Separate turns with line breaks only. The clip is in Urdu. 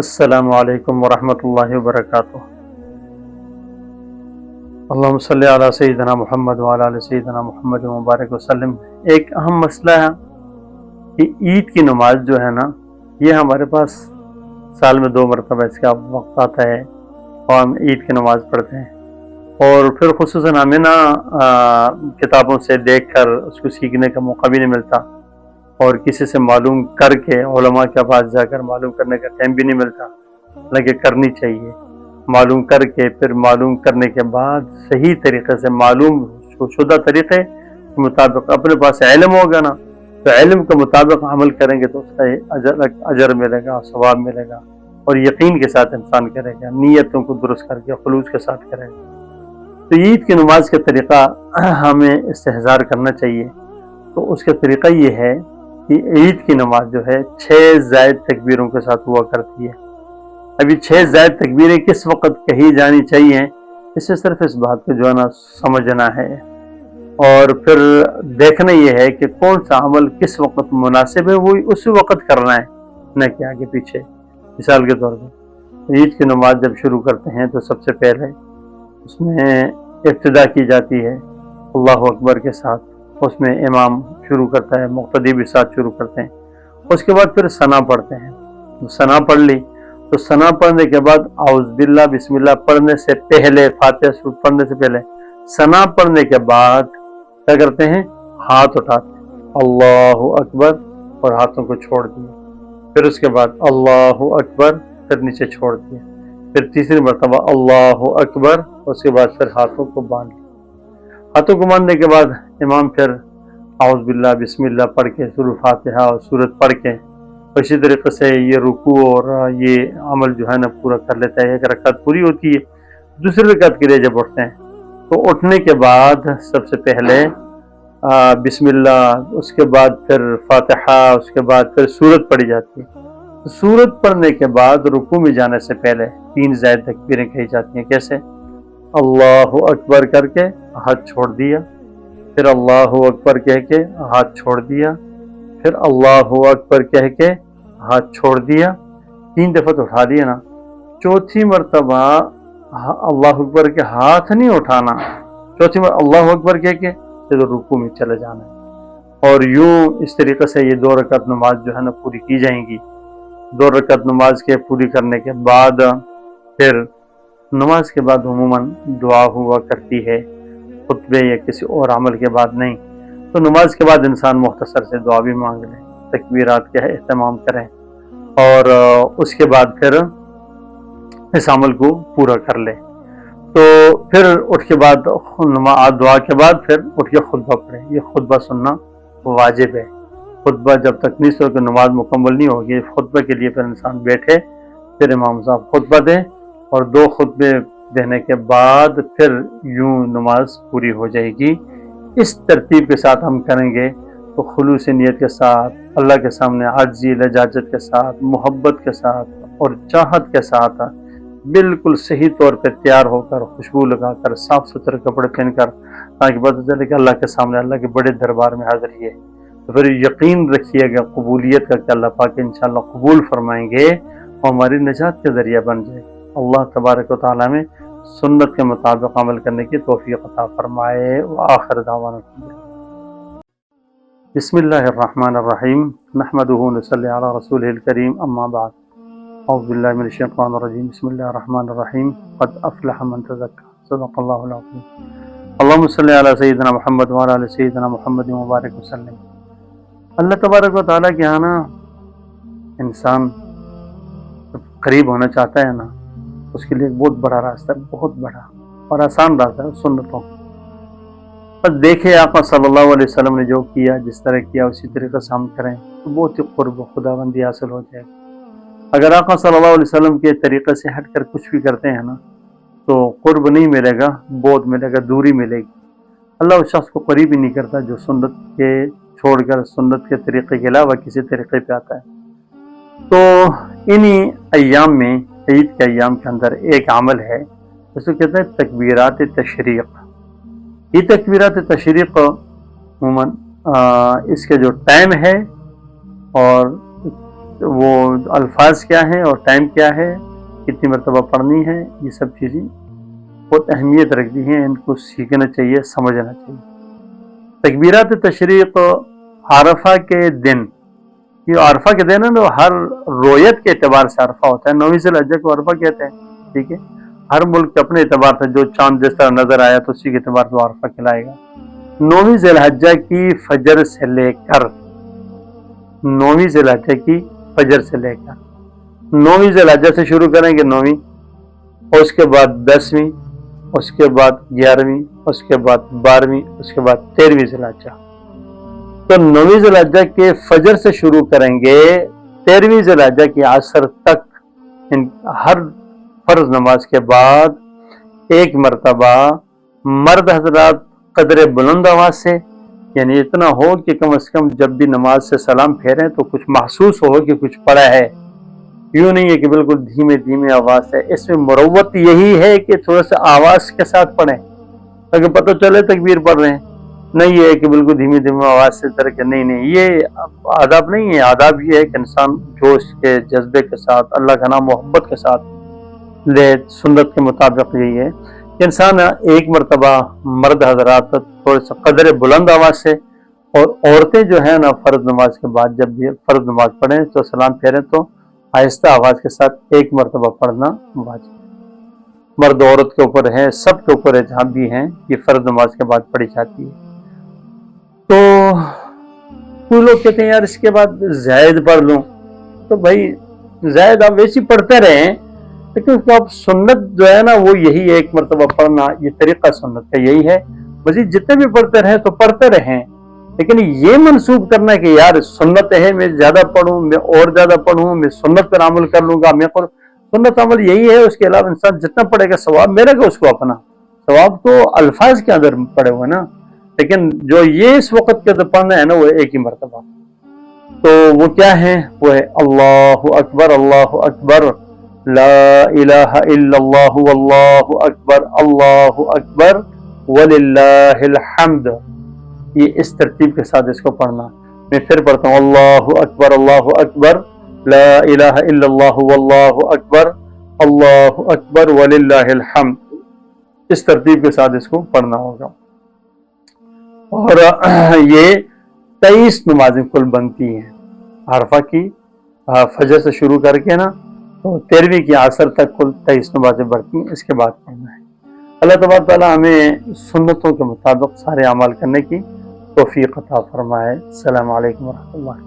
السلام علیکم ورحمۃ اللہ وبرکاتہ۔ اللہم صلی علی سیدنا محمد وعلی آل سیدنا محمد مبارک وسلم۔ ایک اہم مسئلہ ہے کہ عید کی نماز جو ہے نا، یہ ہمارے پاس سال میں 2 مرتبہ اس کا وقت آتا ہے اور ہم عید کی نماز پڑھتے ہیں، اور پھر خصوصاً ہمیں نا کتابوں سے دیکھ کر اس کو سیکھنے کا موقع بھی نہیں ملتا، اور کسی سے معلوم کر کے علماء کے پاس جا کر معلوم کرنے کا ٹائم بھی نہیں ملتا، حالانکہ کرنی چاہیے۔ معلوم کر کے پھر معلوم کرنے کے بعد صحیح طریقے سے معلوم شدہ طریقے کے مطابق اپنے پاس علم ہوگا نا، تو علم کے مطابق عمل کریں گے تو اس کا اجر ملے گا، ثواب ملے گا، اور یقین کے ساتھ انسان کرے گا، نیتوں کو درست کر کے خلوص کے ساتھ کرے گا۔ تو عید کی نماز کا طریقہ ہمیں استحضار کرنا چاہیے۔ تو اس کا طریقہ یہ ہے کہ عید کی نماز جو ہے 6 زائد تکبیروں کے ساتھ ہوا کرتی ہے۔ ابھی 6 زائد تکبیریں کس وقت کہی جانی چاہیے، اس سے صرف اس بات کو جو ہے نا سمجھنا ہے، اور پھر دیکھنا یہ ہے کہ کون سا عمل کس وقت مناسب ہے، وہی اسی وقت کرنا ہے، نہ کہ آگے پیچھے۔ مثال کے طور پر عید کی نماز جب شروع کرتے ہیں تو سب سے پہلے اس میں ابتدا کی جاتی ہے اللہ اکبر کے ساتھ، اس میں امام شروع کرتا ہے، مقتدی بھی ساتھ شروع کرتے ہیں، اس کے بعد پھر ثنا پڑھتے ہیں۔ ثنا پڑھ لی تو ثنا پڑھنے کے بعد اعوذ باللہ بسم اللہ پڑھنے سے پہلے، فاتحہ سورۃ پڑھنے سے پہلے، ثنا پڑھنے کے بعد کیا کرتے ہیں، ہاتھ اٹھاتے ہیں اللہ اکبر اور ہاتھوں کو چھوڑ دیے، پھر اس کے بعد اللہ اکبر، پھر نیچے چھوڑ دیے، پھر تیسری مرتبہ اللہ اکبر، اس کے بعد پھر ہاتھوں کو باندھ لیا۔ ہاتھوں کو باندھنے کے بعد امام پھر اعوذ باللہ بسم اللہ پڑھ کے سورۃ فاتحہ اور سورت پڑھ کے اسی طریقے سے یہ رکوع اور یہ عمل جو ہے نا پورا کر لیتا ہے۔ ایک رکعت پوری ہوتی ہے، دوسری رکعت کے لیے جب اٹھتے ہیں تو اٹھنے کے بعد سب سے پہلے بسم اللہ، اس کے بعد پھر فاتحہ، اس کے بعد پھر سورت پڑھی جاتی ہے۔ سورت پڑھنے کے بعد رکوع میں جانے سے پہلے 3 زائد تکبیریں کہی جاتی ہیں۔ کیسے؟ اللہ اکبر کر کے ہاتھ چھوڑ دیا، پھر اللہ اکبر کہہ کے ہاتھ چھوڑ دیا، پھر اللہ اکبر کہہ کے ہاتھ چھوڑ دیا، 3 دفعہ تو اٹھا دیا نا۔ چوتھی مرتبہ اللہ اکبر کے ہاتھ نہیں اٹھانا، چوتھی مرتبہ اللہ اکبر کہہ کے پھر رکوع میں چلے جانا ہے، اور یوں اس طریقے سے یہ 2 رکعت نماز جو ہے نا پوری کی جائیں گی۔ 2 رکعت نماز کے پوری کرنے کے بعد پھر نماز کے بعد عموماً دعا ہوا کرتی ہے، خطبے یا کسی اور عمل کے بعد نہیں۔ تو نماز کے بعد انسان مختصر سے دعا بھی مانگ لے، تکبیرات کا اہتمام کریں، اور اس کے بعد پھر اس عمل کو پورا کر لے۔ تو پھر اٹھ کے بعد دعا کے بعد پھر اٹھ کے خطبہ پڑھیں۔ یہ خطبہ سننا واجب ہے۔ خطبہ جب تک نہیں سو کہ نماز مکمل نہیں ہوگی، خطبہ کے لیے پھر انسان بیٹھے، پھر امام صاحب خطبہ دیں، اور 2 خطبے دینے کے بعد پھر یوں نماز پوری ہو جائے گی۔ اس ترتیب کے ساتھ ہم کریں گے تو خلوص نیت کے ساتھ، اللہ کے سامنے عاجزی لجاجت کے ساتھ، محبت کے ساتھ اور چاہت کے ساتھ، بالکل صحیح طور پہ تیار ہو کر، خوشبو لگا کر، صاف ستھرے کپڑے پہن کر، تاکہ پتہ چلے کہ اللہ کے سامنے، اللہ کے بڑے دربار میں حاضری ہے۔ تو پھر یقین رکھیے گا قبولیت کا کہ اللہ پاک انشاءاللہ قبول فرمائیں گے اور ہماری نجات کا ذریعہ بن جائے۔ اللہ تبارک و تعالیٰ میں سنت کے مطابق عمل کرنے کی توفیق عطا فرمائے۔ وآخر دعوانا بسم اللہ الرحمن الرحیم، نحمدہ ونصلی علی رسولہ الکریم، اما بعد، اعوذ باللہ من الشیطان الرجیم، بسم اللہ الرحمن الرحیم، قد افلح من تزکا، صدق اللہ العظیم۔ اللہم صلی علی سیدنا محمد وعلی آل سیدنا محمد مبارک وسلم۔ اللہ تبارک و تعالیٰ کے ہاں نا انسان قریب ہونا چاہتا ہے نا، اس کے لیے ایک بہت بڑا راستہ ہے، بہت بڑا اور آسان راستہ ہے سنتوں۔ بس دیکھیں آقا صلی اللہ علیہ وسلم نے جو کیا، جس طرح کیا، اسی طریقے سے ہم کریں تو بہت ہی قرب خداوندی حاصل ہو جائے گا۔ اگر آقا صلی اللہ علیہ وسلم کے طریقے سے ہٹ کر کچھ بھی کرتے ہیں نا تو قرب نہیں ملے گا، بعد ملے گا، دوری ملے گی۔ اللہ اس شخص کو قریب ہی نہیں کرتا جو سنت کے چھوڑ کر سنت کے طریقے کے علاوہ کسی طریقے پہ آتا ہے۔ تو انہی ایام میں، عید کے ایام کے اندر ایک عمل ہے جس کو کہتے ہیں تکبیرات تشریق۔ یہ تکبیرات تشریق عموماً اس کے جو ٹائم ہے اور وہ الفاظ کیا ہیں اور ٹائم کیا ہے، کتنی مرتبہ پڑھنی ہے، یہ سب چیزیں بہت اہمیت رکھتی ہیں، ان کو سیکھنا چاہیے، سمجھنا چاہیے۔ تکبیرات تشریق عرفہ کے دن، یہ عرفہ کے دن ہے نا، ہر رویت کے اعتبار سے عرفہ ہوتا ہے، 9 ذی الحجہ کو عرفہ کہتے ہیں، ٹھیک ہے۔ ہر ملک کے اپنے اعتبار سے جو چاند جس طرح نظر آیا تو اسی کے اعتبار سے عرفہ کہلائے گا۔ 9 ذی الحجہ کی فجر سے لے کر 9 ذی الحجہ کی فجر سے لے کر 9 ذی الحجہ سے شروع کریں گے 9ویں، اور اس کے بعد 10ویں، اس کے بعد 11ویں، اس کے بعد 12ویں، اس کے بعد 13ویں ذی الحجہ۔ تو 9 ذی الحجہ کے فجر سے شروع کریں گے 13ویں ذی الحجہ کی عصر تک، ہر فرض نماز کے بعد ایک مرتبہ مرد حضرات قدر بلند آواز سے، یعنی اتنا ہو کہ کم از کم جب بھی نماز سے سلام پھیریں تو کچھ محسوس ہو کہ کچھ پڑا ہے، یوں نہیں ہے کہ بالکل دھیمے دھیمے آواز ہے۔ اس میں مروت یہی ہے کہ تھوڑا سا آواز کے ساتھ پڑھیں تاکہ پتہ چلے تکبیر پڑھ رہے ہیں، نہیں یہ ہے کہ بالکل دھیمی دھیمی آواز سے طرح کے، نہیں، یہ آداب نہیں ہے۔ آداب یہ ہے کہ انسان جوش کے جذبے کے ساتھ اللہ کا نام محبت کے ساتھ لے، سنت کے مطابق یہی ہے کہ انسان ایک مرتبہ مرد حضرات تھوڑے سے قدر بلند آواز سے، اور عورتیں جو ہیں نا فرض نماز کے بعد جب بھی فرض نماز پڑھیں تو سلام پھیریں تو آہستہ آواز کے ساتھ ایک مرتبہ پڑھنا واجب، مرد عورت کے اوپر ہے، سب کے اوپر ہے، جہاں بھی ہیں یہ فرض نماز کے بعد پڑھی جاتی ہے۔ تو کوئی لوگ کہتے ہیں یار اس کے بعد زائد پڑھ لوں، تو بھائی زائد آپ ویسی پڑھتے رہیں، لیکن آپ سنت جو ہے نا وہ یہی ہے، ایک مرتبہ پڑھنا، یہ طریقہ سنت کا یہی ہے۔ مزید جتنے بھی پڑھتے رہیں تو پڑھتے رہیں، لیکن یہ منسوب کرنا کہ یار سنت ہے میں زیادہ پڑھوں، میں اور زیادہ پڑھوں، میں سنت پر عمل کر لوں گا، میں سنت عمل یہی ہے، اس کے علاوہ انسان جتنا پڑھے گا ثواب میرے گا، اس کو اپنا ثواب تو الفاظ کے اندر پڑے ہوئے نا، لیکن جو یہ اس وقت کے اندر پڑھنا ہے نا وہ ایک ہی مرتبہ، تو وہ کیا ہے، وہ ہے اللہ اکبر، اللہ اکبر، لا الہ الا اللہ، واللہ اکبر، اللہ اکبر وللہ الحمد۔ یہ اس ترتیب کے ساتھ اس کو پڑھنا۔ میں پھر پڑھتا ہوں، اللہ اکبر، اللہ اکبر، لا الہ الا اللہ، واللہ اکبر، اللہ اکبر وللہ الحمد۔ اس ترتیب کے ساتھ اس کو پڑھنا ہوگا۔ اور یہ 23 نمازیں کل بنتی ہیں عرفہ کی، فجر سے شروع کر کے نا تو 13ویں کی عصر تک کل 23 نمازیں بڑھتی ہیں، اس کے بعد پڑھنا ہے۔ اللہ تبارک تعالیٰ ہمیں سنتوں کے مطابق سارے اعمال کرنے کی توفیق عطا فرمائے۔ السلام علیکم ورحمۃ اللہ۔